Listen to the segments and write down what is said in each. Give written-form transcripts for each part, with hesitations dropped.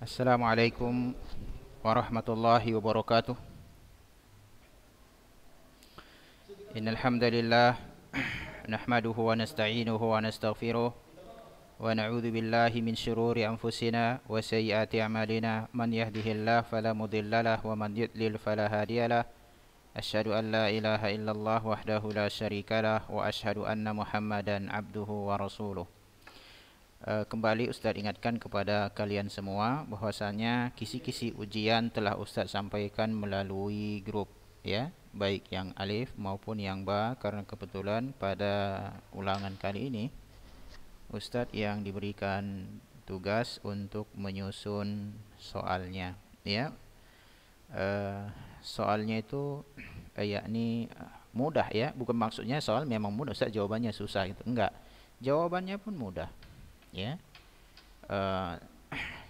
Assalamualaikum warahmatullahi wabarakatuh. Innal hamdalillah nahmaduhu wa nasta'inuhu wa nastaghfiruh wa na'udzu billahi min shururi anfusina wa sayyiati a'malina. Man yahdihillahu fala mudhillalah wa man yudlil fala hadiyalah. Asyhadu an la ilaha illallah wahdahu la syarikalah wa asyhadu anna Muhammadan abduhu wa rasuluh. Kembali Ustaz ingatkan kepada kalian semua bahwasanya kisi-kisi ujian telah Ustaz sampaikan melalui grup, ya, baik yang alif maupun yang ba, karena kebetulan pada ulangan kali ini Ustaz yang diberikan tugas untuk menyusun soalnya, ya. Soalnya itu yakni mudah, ya, bukan maksudnya soal memang mudah Ustaz jawabannya susah gitu, enggak, jawabannya pun mudah, ya.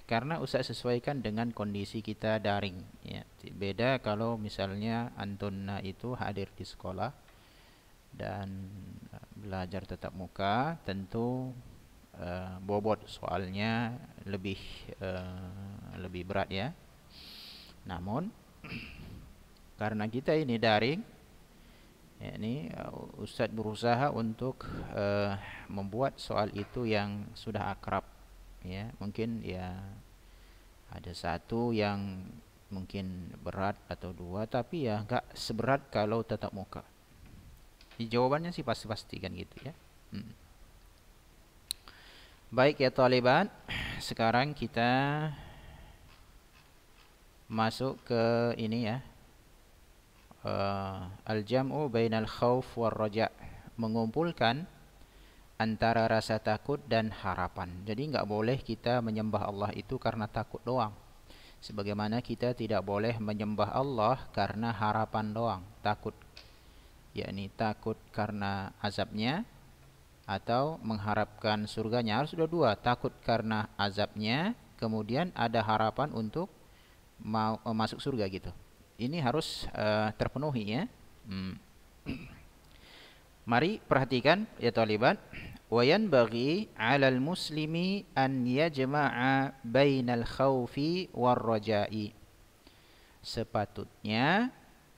Karena Ustaz sesuaikan dengan kondisi kita daring, ya. Beda kalau misalnya antuna itu hadir di sekolah dan belajar tatap muka, tentu bobot soalnya lebih berat, ya. Namun karena kita ini daring, ya, ini Ustaz berusaha untuk membuat soal itu yang sudah akrab, ya. Mungkin ya ada satu yang mungkin berat atau dua, tapi ya enggak seberat kalau tatap muka. Jawabannya sih pasti kan gitu, ya. Baik ya taliban, sekarang kita masuk ke ini, ya, al-jam'u bainal khauf war raja', mengumpulkan antara rasa takut dan harapan. Jadi enggak boleh kita menyembah Allah itu karena takut doang, sebagaimana kita tidak boleh menyembah Allah karena harapan doang, takut, yakni takut karena azabnya atau mengharapkan surganya. Harus sudah dua, takut karena azabnya kemudian ada harapan untuk mau masuk surga gitu. Ini harus terpenuhi, ya. Mari perhatikan ya taliban. Wa yanbaghi 'alal muslimi an yajma'a bainal khaufi war raja'i. Sepatutnya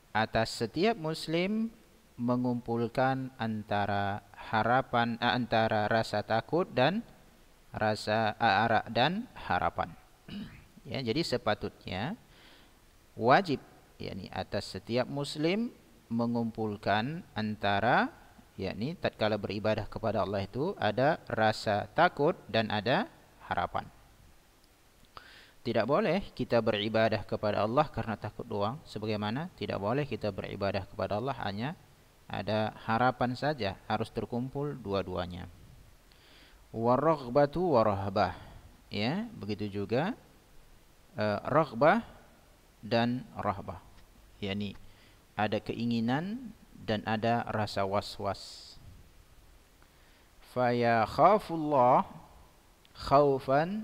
atas setiap muslim mengumpulkan antara harapan, antara rasa takut dan rasa dan harapan. Ya, jadi sepatutnya wajib, yakni atas setiap muslim mengumpulkan antara, yakni tatkala beribadah kepada Allah itu ada rasa takut dan ada harapan. Tidak boleh kita beribadah kepada Allah karena takut doang, sebagaimana tidak boleh kita beribadah kepada Allah hanya ada harapan saja, harus terkumpul dua-duanya. Waraghbatu warahbah, ya, begitu juga raghbah dan rahbah, yakni ada keinginan dan ada rasa was-was. Fa ya khafullah khaufan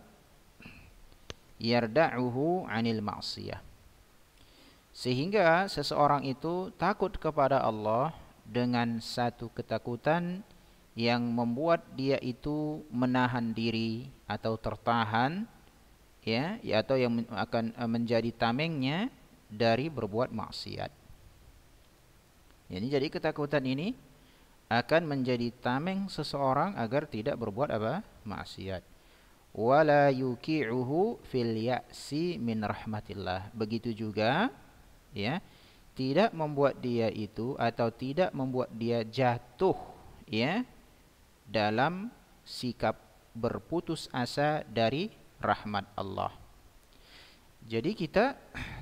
yarda'uhu 'anil ma'siyah. Sehingga seseorang itu takut kepada Allah dengan satu ketakutan yang membuat dia itu menahan diri atau tertahan, ya, atau yang akan menjadi tamengnya dari berbuat maksiat. Jadi ketakutan ini akan menjadi tameng seseorang agar tidak berbuat apa? Maksiat. Wala yuqi'uhu fil ya'si min rahmatillah. Begitu juga, ya, tidak membuat dia itu atau tidak membuat dia jatuh, ya, dalam sikap berputus asa dari rahmat Allah. Jadi kita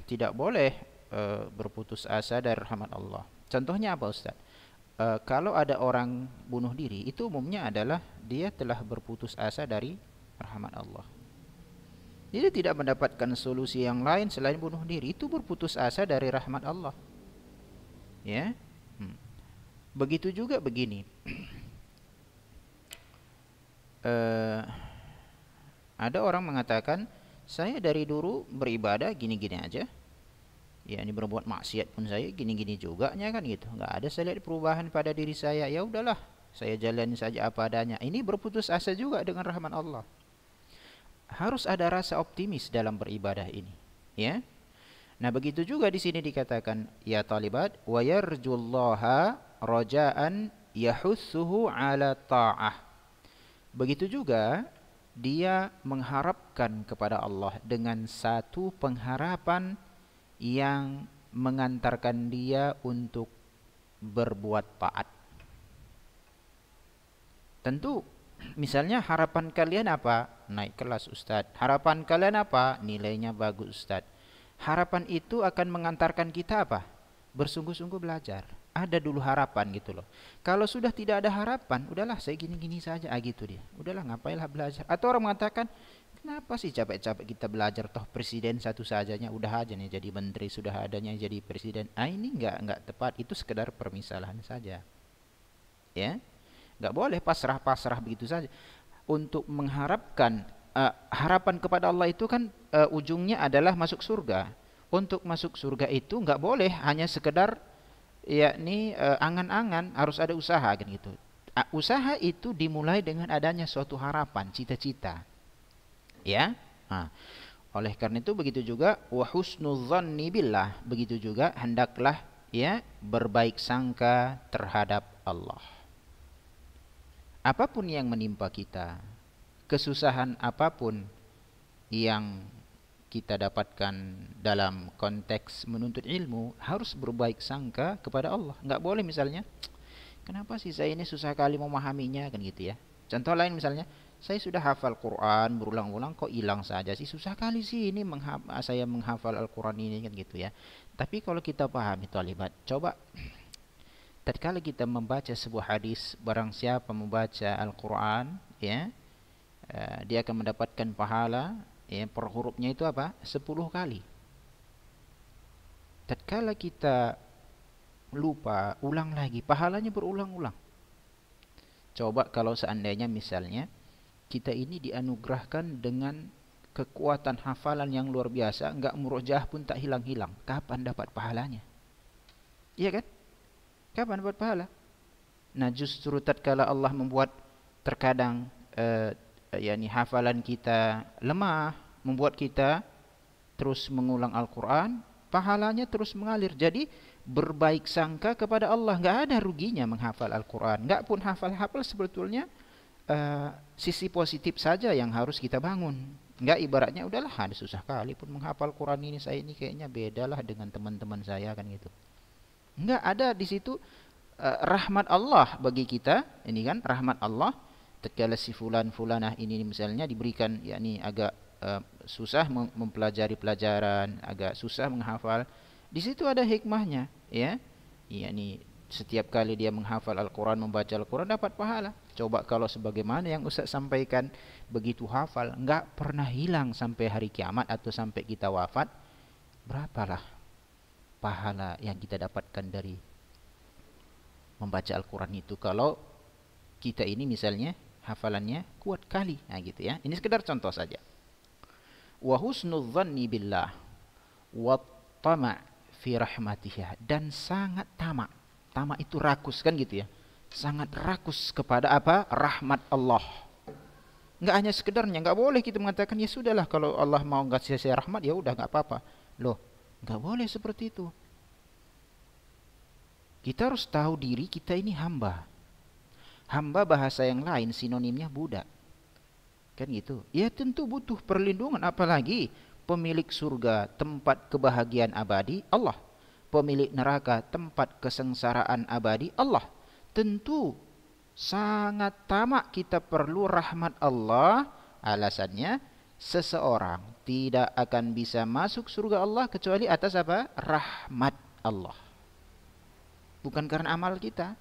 tidak boleh berputus asa dari rahmat Allah. Contohnya apa, Ustaz? Kalau ada orang bunuh diri, itu umumnya adalah dia telah berputus asa dari rahmat Allah. Dia tidak mendapatkan solusi yang lain selain bunuh diri, itu berputus asa dari rahmat Allah, ya. Begitu juga begini. Ada orang mengatakan, saya dari dulu beribadah gini-gini aja, ya, ini berbuat maksiat pun saya gini-gini juga nya, kan gitu. Enggak ada saya lihat perubahan pada diri saya. Ya udahlah, saya jalani saja apa adanya. Ini berputus asa juga dengan rahmat Allah. harus ada rasa optimis dalam beribadah ini, ya. Nah, begitu juga di sini dikatakan ya talibat wa yarjullaha rajaan yahussuhu ala ta'ah. Begitu juga dia mengharapkan kepada Allah dengan satu pengharapan yang mengantarkan dia untuk berbuat taat. Tentu misalnya harapan kalian apa? Naik kelas Ustaz. Harapan kalian apa? Nilainya bagus Ustaz. Harapan itu akan mengantarkan kita apa? Bersungguh-sungguh belajar. Ada dulu harapan gitu loh. Kalau sudah tidak ada harapan, udahlah saya gini-gini saja, gitu dia. Udahlah ngapainlah belajar. Atau orang mengatakan, kenapa sih capek-capek kita belajar, toh presiden satu sajanya udah aja nih jadi menteri, sudah adanya jadi presiden. Ini enggak tepat, itu sekedar permisalan saja. Ya. Enggak boleh pasrah-pasrah begitu saja. Untuk mengharapkan harapan kepada Allah itu kan ujungnya adalah masuk surga. Untuk masuk surga itu enggak boleh hanya sekedar yakni angan-angan, harus ada usaha kan gitu. Usaha itu dimulai dengan adanya suatu harapan, cita-cita. Ya. Nah, oleh karena itu begitu juga wa husnudzanni billah, begitu juga hendaklah ya berbaik sangka terhadap Allah. Apapun yang menimpa kita, kesusahan apapun yang kita dapatkan dalam konteks menuntut ilmu, harus berbaik sangka kepada Allah. Enggak boleh misalnya, kenapa sih saya ini susah kali memahaminya kan gitu ya. Contoh lain misalnya, saya sudah hafal Quran berulang-ulang kok hilang saja sih, susah kali sih ini saya menghafal Al-Quran ini kan gitu ya. Tapi kalau kita pahami talibat, coba tatkala kita membaca sebuah hadis, barang siapa membaca Al-Quran ya, dia akan mendapatkan pahala ya, per hurufnya itu apa? 10 kali. Tatkala kita lupa, ulang lagi, pahalanya berulang-ulang. Coba kalau seandainya misalnya kita ini dianugerahkan dengan kekuatan hafalan yang luar biasa, enggak murojaah pun tak hilang-hilang, kapan dapat pahalanya? Iya kan? Kapan dapat pahala? Nah, justru tatkala Allah membuat terkadang yakni hafalan kita lemah, membuat kita terus mengulang Al-Quran, pahalanya terus mengalir. Jadi berbaik sangka kepada Allah, enggak ada ruginya menghafal Al-Quran. Enggak pun hafal-hafal, sebetulnya sisi positif saja yang harus kita bangun. Enggak ibaratnya udahlah ada susah kali pun menghafal Quran ini, saya ini kayaknya bedalah dengan teman-teman saya kan gitu. Enggak, ada di situ rahmat Allah bagi kita. Ini kan rahmat Allah. Tatkala si fulanah ini misalnya diberikan yakni agak susah mempelajari pelajaran, agak susah menghafal, di situ ada hikmahnya ya. Yakni setiap kali dia menghafal Al-Quran, membaca Al-Quran dapat pahala. Coba kalau sebagaimana yang Ustaz sampaikan, begitu hafal enggak pernah hilang sampai hari kiamat atau sampai kita wafat, berapalah pahala yang kita dapatkan dari membaca Al-Quran itu kalau kita ini misalnya hafalannya kuat kali. Nah gitu ya. Ini sekedar contoh saja. Wa husnudzanni billah wa tama' fi rahmatih, dan sangat tamak. Tamak itu rakus kan gitu ya. Sangat rakus kepada apa? Rahmat Allah. Enggak hanya sekedarnya, enggak boleh kita mengatakan ya sudahlah kalau Allah mau ngasih saya rahmat ya udah enggak apa-apa. Loh, enggak boleh seperti itu. Kita harus tahu diri kita ini hamba. Hamba bahasa yang lain sinonimnya budak. Kan gitu. Ya tentu butuh perlindungan, apalagi pemilik surga, tempat kebahagiaan abadi Allah. Pemilik neraka, tempat kesengsaraan abadi Allah. Tentu sangat tamak kita perlu rahmat Allah. Alasannya seseorang tidak akan bisa masuk surga Allah kecuali atas apa? Rahmat Allah. Bukan karena amal kita.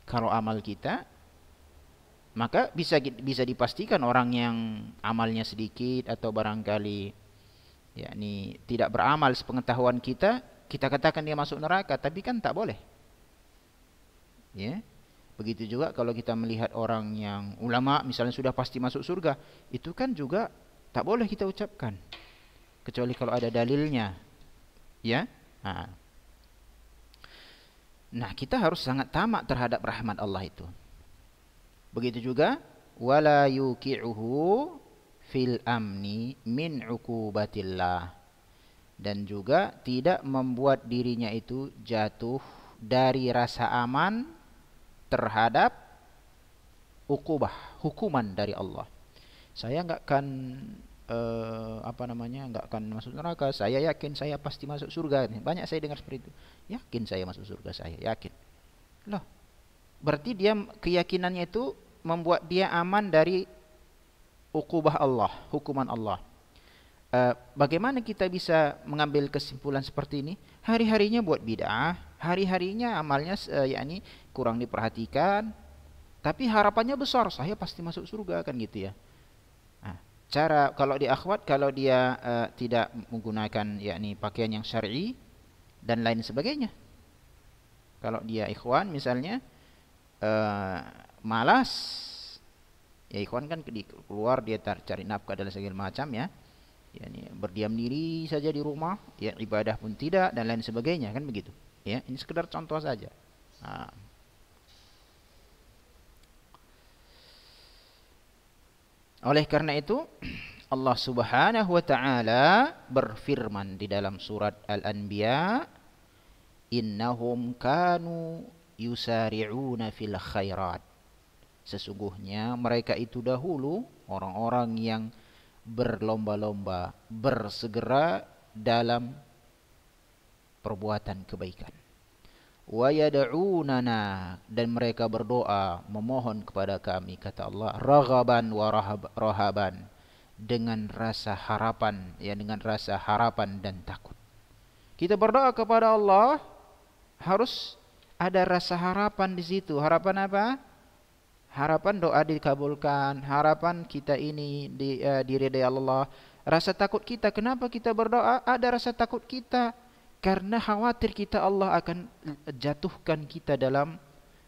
Kalau amal kita, maka bisa dipastikan orang yang amalnya sedikit atau barangkali yakni tidak beramal sepengetahuan kita, kita katakan dia masuk neraka, tapi kan tak boleh. Ya. Begitu juga kalau kita melihat orang yang ulama misalnya sudah pasti masuk surga, itu kan juga tak boleh kita ucapkan kecuali kalau ada dalilnya. Ya. Nah, kita harus sangat tamak terhadap rahmat Allah itu. Begitu juga wala yuqi'uhu fil amni min uqubatillah, dan juga tidak membuat dirinya itu jatuh dari rasa aman terhadap hukuman dari Allah. Saya enggak akan enggak akan masuk neraka. Saya yakin saya pasti masuk surga. Banyak saya dengar seperti itu. Yakin saya masuk surga, saya yakin. Loh, berarti dia keyakinannya itu membuat dia aman dari uqubah Allah, hukuman Allah. Bagaimana kita bisa mengambil kesimpulan seperti ini? Hari-harinya buat bid'ah, hari-harinya amalnya yakni kurang diperhatikan, tapi harapannya besar, saya pasti masuk surga, kan gitu ya. Nah, cara kalau di akhwat, kalau dia tidak menggunakan yakni pakaian yang syar'i dan lain sebagainya. Kalau dia ikhwan misalnya malas, ya ikhwan kan keluar dia cari nafkah dan segala macam ya. Yani berdiam diri saja di rumah, ya ibadah pun tidak dan lain sebagainya, kan begitu. Ya, ini sekedar contoh saja. Nah. Oleh karena itu Allah Subhanahu wa taala berfirman di dalam surat Al-Anbiya, innahum kanu yusari'una fil khairat. Sesungguhnya mereka itu dahulu orang-orang yang berlomba-lomba, bersegera dalam perbuatan kebaikan. Wa yad'unana, dan mereka berdoa memohon kepada kami, kata Allah, raghaban wa rahaban, dengan rasa harapan, ya dengan rasa harapan dan takut. Kita berdoa kepada Allah harus ada rasa harapan di situ. Harapan apa? Harapan doa dikabulkan, harapan kita ini diridai Allah. Rasa takut kita, kenapa kita berdoa? Ada rasa takut kita karena khawatir kita Allah akan jatuhkan kita dalam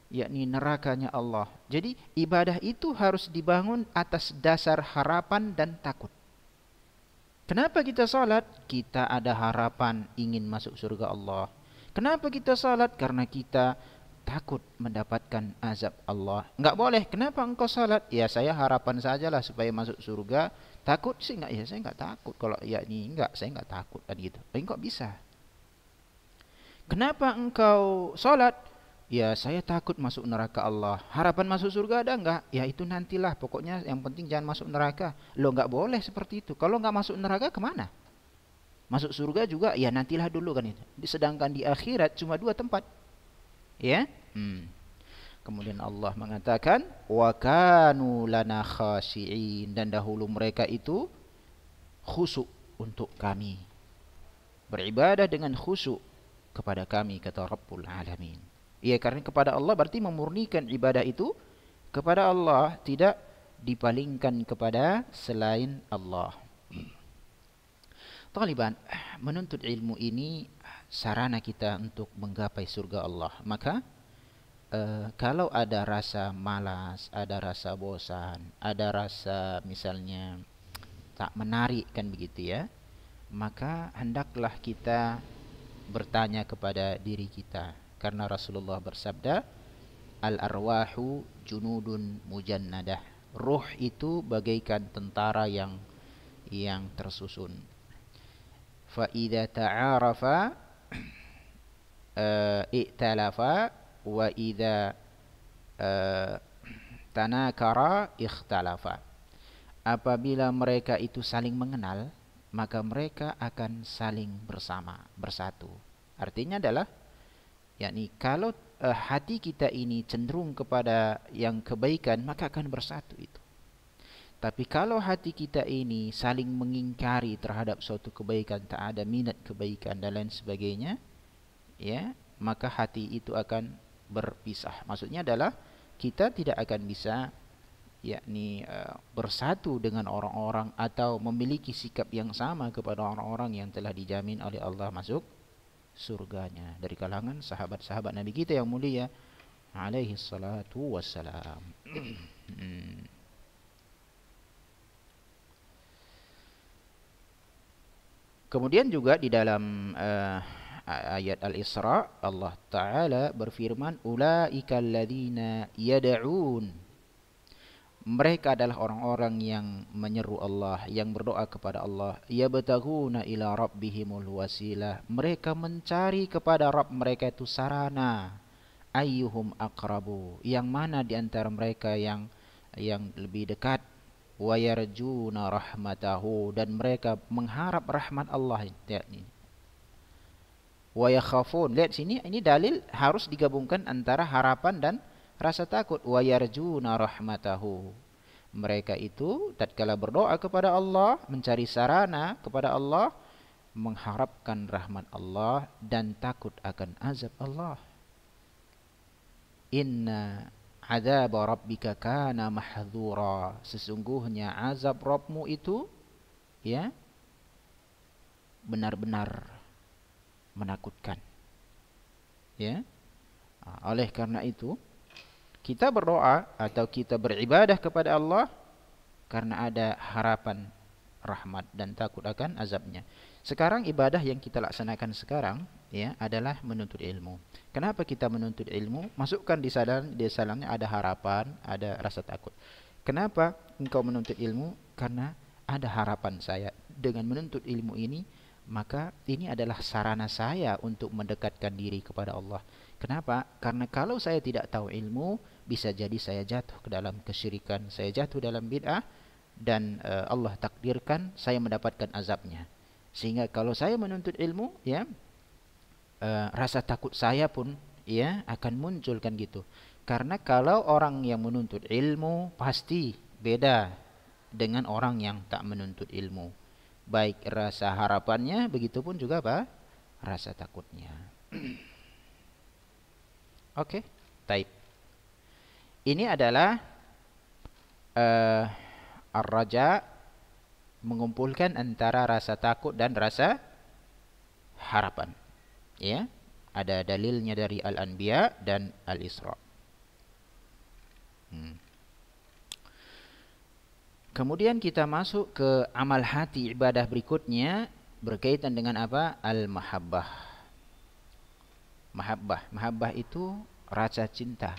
yakni nerakanya Allah. Jadi ibadah itu harus dibangun atas dasar harapan dan takut. Kenapa kita salat? Kita ada harapan ingin masuk surga Allah. Kenapa kita salat? Karena kita takut mendapatkan azab Allah. Enggak boleh. Kenapa engkau salat? Ya saya harapan sajalah supaya masuk surga. Takut sih enggak? Ya saya enggak takut. Kalau ya ini enggak, saya enggak takut kan gitu. Engkau bisa. Kenapa engkau salat? Ya saya takut masuk neraka Allah. Harapan masuk surga ada enggak? Ya itu nantilah. Pokoknya yang penting jangan masuk neraka. Lo enggak boleh seperti itu. Kalau enggak masuk neraka kemana? Masuk surga juga ya nantilah dulu kan itu. Sedangkan di akhirat cuma 2 tempat. Ya. Kemudian Allah mengatakan wa kanu lana khashi'in, dan dahulu mereka itu khusyuk untuk kami. Beribadah dengan khusyuk kepada kami, kata Rabbul Alamin. Ya, karena kepada Allah berarti memurnikan ibadah itu kepada Allah, tidak dipalingkan kepada selain Allah. Taliban, menuntut ilmu ini sarana kita untuk menggapai surga Allah. Maka kalau ada rasa malas, ada rasa bosan, ada rasa misalnya tak menarik kan begitu ya, maka hendaklah kita bertanya kepada diri kita. Karena Rasulullah bersabda, al-arwahu junudun mujannadah. Ruh itu bagaikan tentara yang tersusun. Fa idza ta'arafa i'talafa wa idza tanakara ikhtalafa. Apabila mereka itu saling mengenal, maka mereka akan saling bersatu. Artinya adalah yakni kalau hati kita ini cenderung kepada yang kebaikan, maka akan bersatu itu. Tapi kalau hati kita ini saling mengingkari terhadap suatu kebaikan, tak ada minat kebaikan dan lain sebagainya, ya, maka hati itu akan berpisah. Maksudnya adalah kita tidak akan bisa yakni bersatu dengan orang-orang atau memiliki sikap yang sama kepada orang-orang yang telah dijamin oleh Allah masuk surganya dari kalangan sahabat-sahabat Nabi kita yang mulia alaihi salatu wassalam. Kemudian juga di dalam ayat Al-Isra, Allah Ta'ala berfirman, ulaika alladzina yad'un, Mereka adalah orang-orang yang menyeru Allah, yang berdoa kepada Allah. Yabtaghuna ila rabbihimul wasilah. Mereka mencari kepada Rabb mereka itu sarana. Ayyuhum aqrabu. Yang mana di antara mereka yang lebih dekat. Wa yarjuna rahmatahu, dan mereka mengharap rahmat Allah. Wa yakhafun. Lihat sini, ini dalil harus digabungkan antara harapan dan rasa takut. Wa yarjuna rahmatahu. Mereka itu tatkala berdoa kepada Allah, mencari sarana kepada Allah, mengharapkan rahmat Allah dan takut akan azab Allah. Inna azab rabbika kana mahdhura. Sesungguhnya azab Rabbmu itu ya benar-benar menakutkan. Ya. Oleh karena itu kita berdoa atau kita beribadah kepada Allah karena ada harapan rahmat dan takut akan azabnya. Sekarang ibadah yang kita laksanakan sekarang ya adalah menuntut ilmu. Kenapa kita menuntut ilmu? Masukkan di dalamnya ada harapan, ada rasa takut. Kenapa engkau menuntut ilmu? Karena ada harapan saya dengan menuntut ilmu ini, maka ini adalah sarana saya untuk mendekatkan diri kepada Allah. Kenapa? Karena kalau saya tidak tahu ilmu, bisa jadi saya jatuh ke dalam kesyirikan, saya jatuh dalam bid'ah, dan Allah takdirkan saya mendapatkan azabnya. Sehingga kalau saya menuntut ilmu, ya rasa takut saya pun ya akan muncul kan gitu. Karena kalau orang yang menuntut ilmu pasti beda dengan orang yang tak menuntut ilmu. Baik rasa harapannya, begitupun juga apa? Rasa takutnya. Oke, taib. Ini adalah ar-raja, mengumpulkan antara rasa takut dan rasa harapan. Ya, ada dalilnya dari Al-Anbiya dan Al-Isra. Kemudian kita masuk ke amal hati ibadah berikutnya berkaitan dengan apa? Al-mahabbah. Mahabbah itu rasa cinta.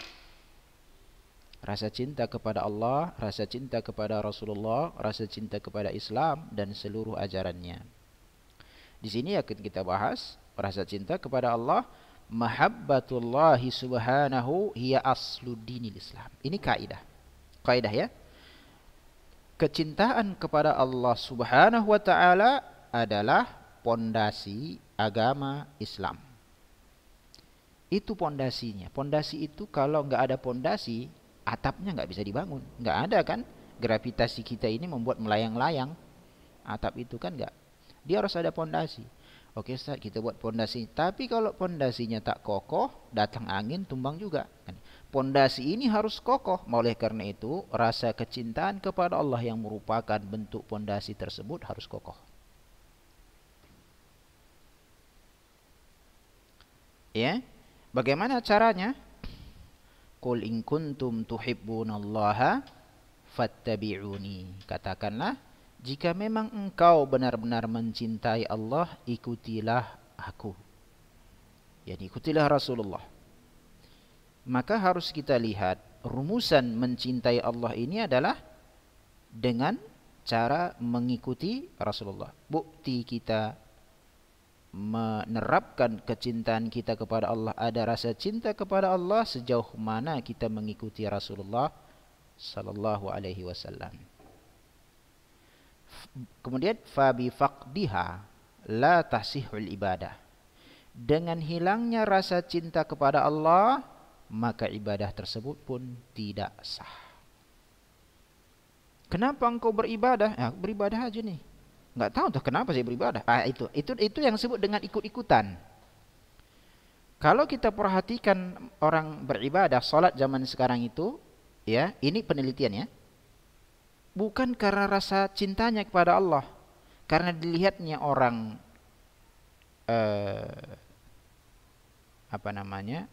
Rasa cinta kepada Allah, rasa cinta kepada Rasulullah, rasa cinta kepada Islam dan seluruh ajarannya. Di sini akan kita bahas rasa cinta kepada Allah. Mahabbatullahi subhanahu hiya aslu dinil Islam. Ini kaidah. Kaidah ya. Kecintaan kepada Allah subhanahu wa ta'ala adalah pondasi agama Islam. Itu pondasinya. Pondasi itu kalau nggak ada pondasi, atapnya nggak bisa dibangun. Nggak ada kan? Gravitasi kita ini membuat melayang-layang. Atap itu kan nggak. Dia harus ada pondasi. Oke Ustaz, kita buat pondasi. Tapi kalau pondasinya tak kokoh, datang angin tumbang juga. Pondasi ini harus kokoh. Oleh karena itu, rasa kecintaan kepada Allah yang merupakan bentuk pondasi tersebut harus kokoh. Ya. Bagaimana caranya? Qul in kuntum tuhibbunallaha fattabi'uni. Katakanlah, jika memang engkau benar-benar mencintai Allah, ikutilah aku. Yani ikutilah Rasulullah. Maka harus kita lihat rumusan mencintai Allah ini adalah dengan cara mengikuti Rasulullah. Bukti kita menerapkan kecintaan kita kepada Allah, ada rasa cinta kepada Allah sejauh mana kita mengikuti Rasulullah sallallahu alaihi wasallam. Kemudian fabi faqdiha la tahsihul ibadah. Dengan hilangnya rasa cinta kepada Allah, maka ibadah tersebut pun tidak sah. Kenapa engkau beribadah? Ya, beribadah aja nih. Nggak tahu tuh kenapa saya beribadah. Itu yang disebut dengan ikut-ikutan. Kalau kita perhatikan orang beribadah, salat zaman sekarang itu, ya, ini penelitian ya. Bukan karena rasa cintanya kepada Allah, karena dilihatnya orang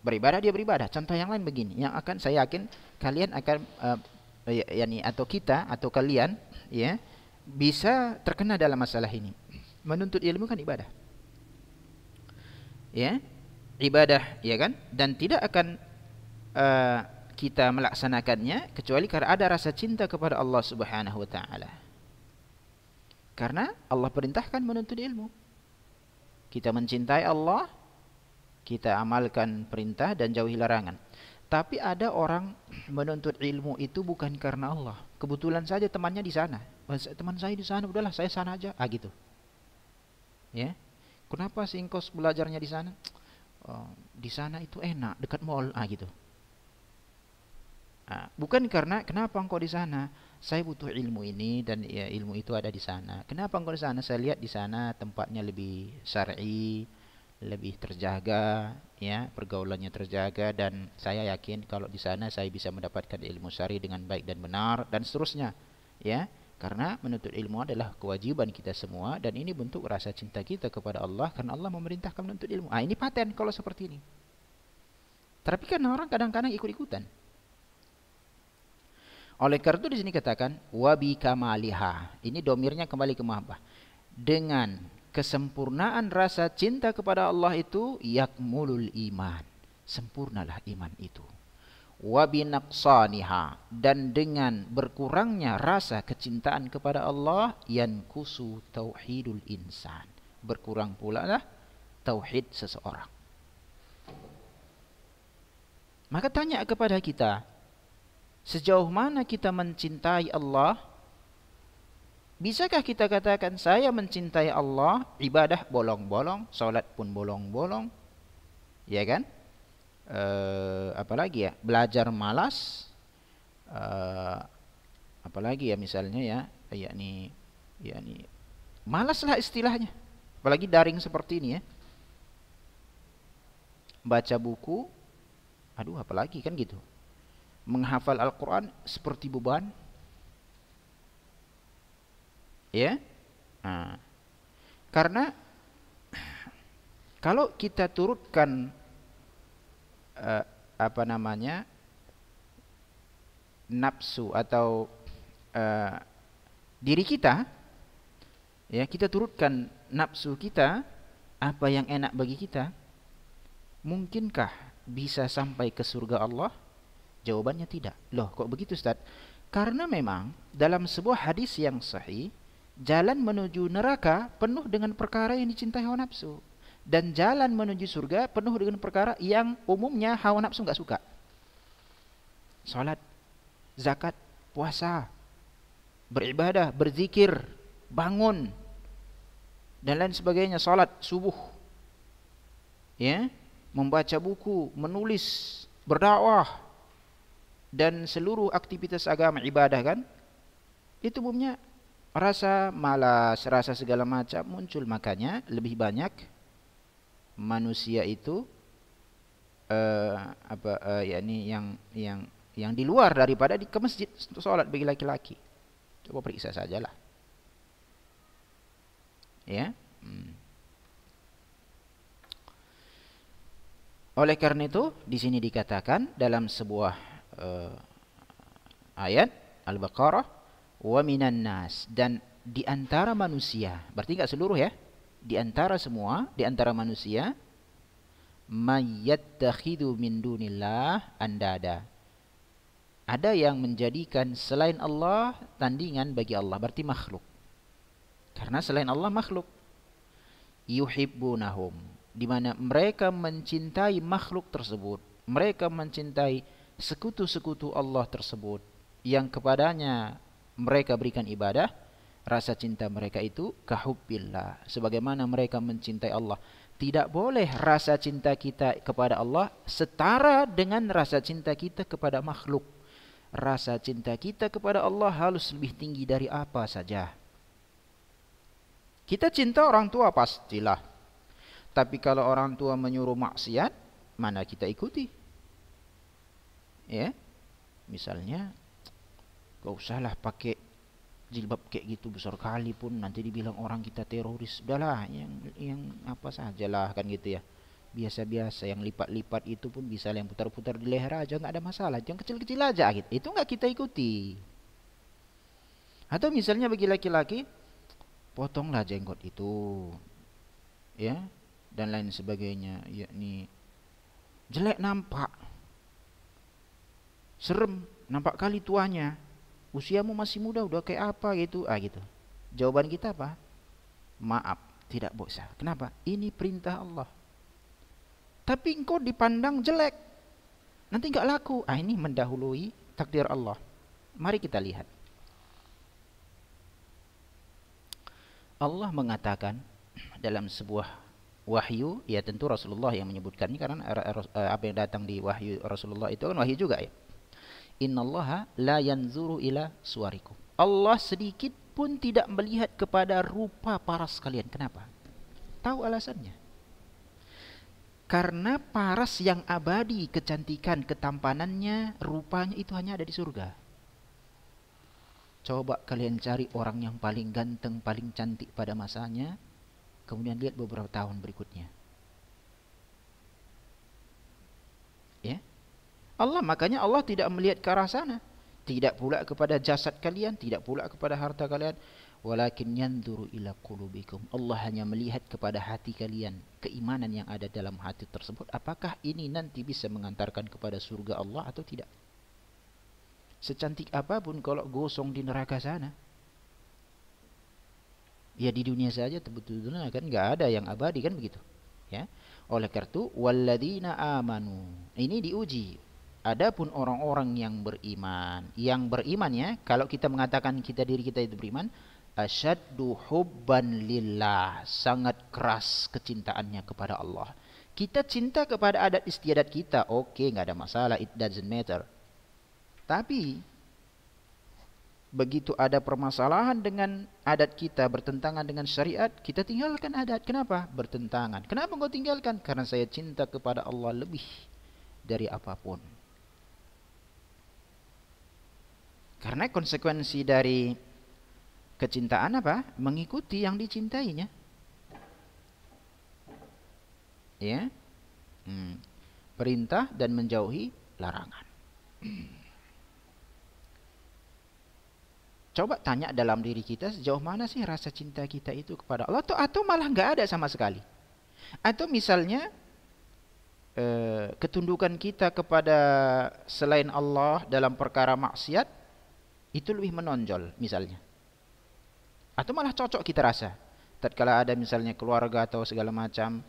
beribadah, dia beribadah. Contoh yang lain begini, yang akan saya yakin kalian akan atau kita atau kalian ya bisa terkena dalam masalah ini. Menuntut ilmu kan ibadah. Ya, ibadah ya kan? Dan tidak akan kita melaksanakannya kecuali karena ada rasa cinta kepada Allah Subhanahu wa taala. Karena Allah perintahkan menuntut ilmu. Kita mencintai Allah, kita amalkan perintah dan jauhi larangan. Tapi ada orang menuntut ilmu itu bukan karena Allah. Kebetulan saja temannya di sana. Teman saya di sana, udahlah saya sana aja. Gitu. Ya. Kenapa sih engkau belajarnya di sana? Oh, di sana itu enak, dekat mall. Gitu. Bukan karena kenapa engkau di sana? Saya butuh ilmu ini dan ya, ilmu itu ada di sana. Kenapa engkau di sana? Saya lihat di sana tempatnya lebih syar'i, lebih terjaga, ya, pergaulannya terjaga, dan saya yakin kalau di sana saya bisa mendapatkan ilmu syar'i dengan baik dan benar dan seterusnya, ya. Karena menuntut ilmu adalah kewajiban kita semua dan ini bentuk rasa cinta kita kepada Allah karena Allah memerintahkan menuntut ilmu. Ini paten kalau seperti ini. Tapi kan orang kadang-kadang ikut-ikutan. Oleh karena itu di sini katakan wabi kamaliha. Ini domirnya kembali ke mahabbah. Dengan kesempurnaan rasa cinta kepada Allah itu yakmulul iman. Sempurnalah iman itu. Wabi naqsaniha, dan dengan berkurangnya rasa kecintaan kepada Allah yankusu tauhidul insan. Berkurang pula lah tauhid seseorang. Maka tanya kepada kita, sejauh mana kita mencintai Allah? Bisakah kita katakan saya mencintai Allah, ibadah bolong-bolong, salat pun bolong-bolong, ya kan? Apalagi ya, belajar malas, apalagi ya misalnya ya, yakni malaslah istilahnya. Apalagi daring seperti ini ya. Baca buku, aduh apalagi kan gitu. Menghafal Al-Quran seperti beban, ya. Karena kalau kita turutkan nafsu atau diri kita, ya, kita turutkan nafsu kita, apa yang enak bagi kita, mungkinkah bisa sampai ke surga Allah? Jawabannya tidak. Loh, kok begitu Ustaz? Karena memang dalam sebuah hadis yang sahih, jalan menuju neraka penuh dengan perkara yang dicintai hawa nafsu, dan jalan menuju surga penuh dengan perkara yang umumnya hawa nafsu enggak suka. Salat, zakat, puasa, beribadah, berzikir, bangun, dan lain sebagainya, salat subuh, ya, membaca buku, menulis, berdakwah, dan seluruh aktivitas agama ibadah kan, itu umumnya rasa malas, rasa segala macam muncul. Makanya lebih banyak manusia itu yakni yang di luar daripada ke masjid untuk sholat bagi laki-laki. Coba periksa sajalah, ya. Oleh karena itu di sini dikatakan dalam sebuah ayat Al-Baqarah, wa minan nas, dan di antara manusia, berarti enggak seluruh ya, di antara semua, di antara manusia, mayyattakhidhu min dunillah andada, ada yang menjadikan selain Allah tandingan bagi Allah, berarti makhluk. Karena selain Allah makhluk. Yuhibbunahum, di mana mereka mencintai makhluk tersebut, mereka mencintai sekutu-sekutu Allah tersebut yang kepadanya mereka berikan ibadah. Rasa cinta mereka itu kahubbillah, sebagaimana mereka mencintai Allah. Tidak boleh rasa cinta kita kepada Allah setara dengan rasa cinta kita kepada makhluk. Rasa cinta kita kepada Allah harus lebih tinggi dari apa saja. Kita cinta orang tua pastilah, tapi kalau orang tua menyuruh maksiat, mana kita ikuti? Ya, misalnya, gak usahlah pakai jilbab kayak gitu besar kali pun nanti dibilang orang kita teroris. Udahlah, yang apa sajalah kan gitu ya. Biasa-biasa, yang lipat-lipat itu pun bisa, yang putar-putar di leher aja nggak ada masalah. Yang kecil-kecil aja gitu. Itu nggak kita ikuti. Atau misalnya bagi laki-laki, potonglah jenggot itu, ya, dan lain sebagainya. Yakni jelek nampak. Serem, nampak kali tuanya. Usiamu masih muda, udah kayak apa gitu. Gitu. Jawaban kita apa? Maaf, tidak bisa. Kenapa? Ini perintah Allah. Tapi engkau dipandang jelek, nanti nggak laku. Ini mendahului takdir Allah. Mari kita lihat. Allah mengatakan dalam sebuah wahyu, ya tentu Rasulullah yang menyebutkannya karena apa yang datang di wahyu Rasulullah itu kan wahyu juga ya. Innallaha la yanzuru ila suwarikum. Allah sedikit pun tidak melihat kepada rupa paras kalian. Kenapa? Tahu alasannya. Karena paras yang abadi, kecantikan, ketampanannya, rupanya itu hanya ada di surga. Coba kalian cari orang yang paling ganteng, paling cantik pada masanya, kemudian lihat beberapa tahun berikutnya. Ya. Makanya Allah tidak melihat ke arah sana. Tidak pula kepada jasad kalian, tidak pula kepada harta kalian. Walakin yanzuru ila qulubikum. Allah hanya melihat kepada hati kalian, keimanan yang ada dalam hati tersebut. Apakah ini nanti bisa mengantarkan kepada surga Allah atau tidak? Secantik apapun kalau gosong di neraka sana, ya di dunia saja betul-betul kan nggak ada yang abadi kan begitu, ya. Oleh karena itu walladzina amanu, ini diuji. Adapun orang-orang yang beriman ya, kalau kita mengatakan diri kita itu beriman, asyaddu hubban lillah, sangat keras kecintaannya kepada Allah. Kita cinta kepada adat istiadat kita, oke, nggak ada masalah, it doesn't matter. Tapi begitu ada permasalahan dengan adat kita, bertentangan dengan syariat, kita tinggalkan adat. Kenapa? Bertentangan. Kenapa engkau tinggalkan? Karena saya cinta kepada Allah lebih dari apapun. Karena konsekuensi dari kecintaan apa? Mengikuti yang dicintainya. Ya. Perintah dan menjauhi larangan. Coba tanya dalam diri kita, sejauh mana sih rasa cinta kita itu kepada Allah, atau malah nggak ada sama sekali. Atau misalnya ketundukan kita kepada selain Allah dalam perkara maksiat itu lebih menonjol misalnya. Atau malah cocok kita rasa. Tatkala ada misalnya keluarga atau segala macam,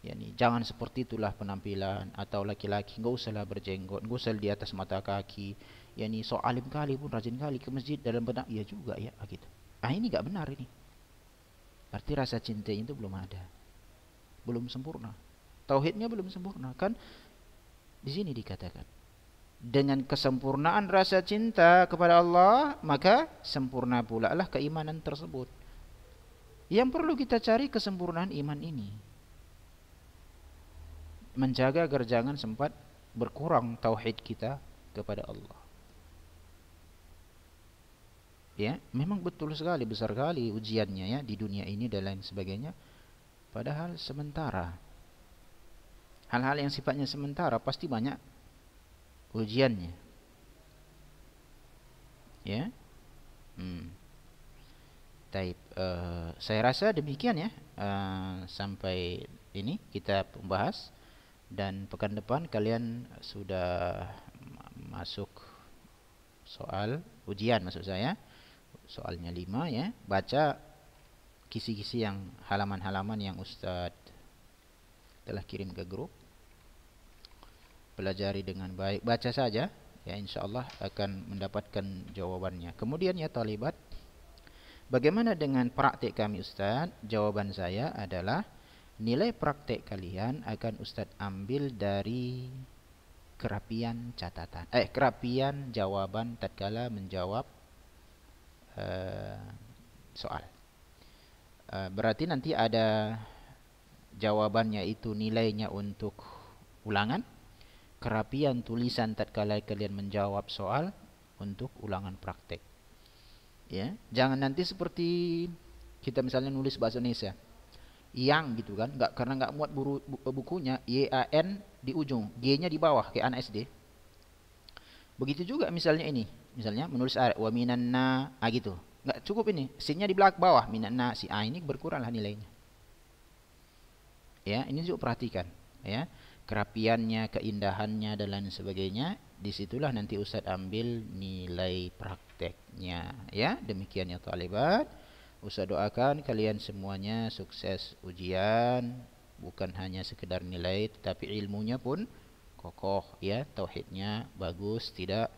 yakni jangan seperti itulah penampilan, atau laki-laki nggak usahlah berjenggot, nggak usah di atas mata kaki. Yani so alim kali pun rajin kali ke masjid dalam benak, ya juga ya gitu. Ini nggak benar ini. Berarti rasa cintanya itu belum ada, belum sempurna. Tauhidnya belum sempurna kan? Di sini dikatakan dengan kesempurnaan rasa cinta kepada Allah, maka sempurna pula lah keimanan tersebut. Yang perlu kita cari kesempurnaan iman ini, menjaga agar jangan sempat berkurang tauhid kita kepada Allah. Ya, memang betul sekali, besar sekali ujiannya ya di dunia ini dan lain sebagainya. Padahal sementara. Hal-hal yang sifatnya sementara pasti banyak ujiannya. Ya. Taib. Saya rasa demikian ya. Sampai ini kita membahas, dan pekan depan kalian sudah masuk soal ujian, maksud saya. Soalnya 5 ya. Baca kisi-kisi yang halaman-halaman yang Ustadz telah kirim ke grup. Pelajari dengan baik, baca saja ya, insyaallah akan mendapatkan jawabannya. Kemudian ya talibat, bagaimana dengan praktik kami Ustadz? Jawaban saya adalah nilai praktik kalian akan Ustadz ambil dari kerapian catatan, kerapian jawaban tatkala menjawab soal. Berarti nanti ada jawabannya itu nilainya untuk ulangan, kerapian tulisan tatkala kalian menjawab soal untuk ulangan praktek. Ya, jangan nanti seperti kita misalnya nulis bahasa Indonesia, yang gitu kan, karena nggak muat bukunya, YAN di ujung, G-nya di bawah kayak anak SD. Begitu juga misalnya ini, misalnya menulis ayat wa minanna gitu. Enggak cukup ini, sin-nya di belakang bawah minanna si ini berkuranglah nilainya. Ya, ini juga perhatikan ya. kerapiannya, keindahannya dan lain sebagainya, disitulah nanti Ustaz ambil nilai prakteknya. Ya, demikian ya talibat. Ustaz doakan kalian semuanya sukses ujian, bukan hanya sekedar nilai tetapi ilmunya pun kokoh ya, tauhidnya bagus, tidak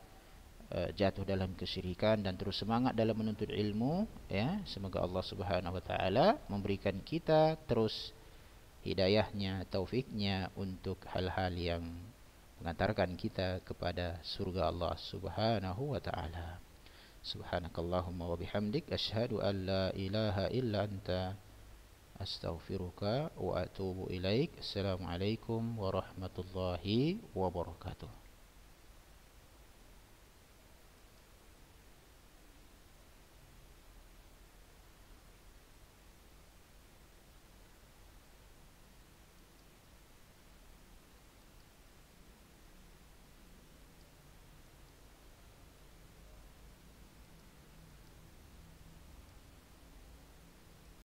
jatuh dalam kesyirikan dan terus semangat dalam menuntut ilmu ya. Semoga Allah Subhanahu wa taala memberikan kita terus hidayahnya, taufiknya untuk hal-hal yang mengantarkan kita kepada surga Allah Subhanahu wa taala. Subhanakallahumma wa bihamdik asyhadu an la ilaha illa anta astaghfiruka wa atubu ilaik. Assalamualaikum warahmatullahi wabarakatuh.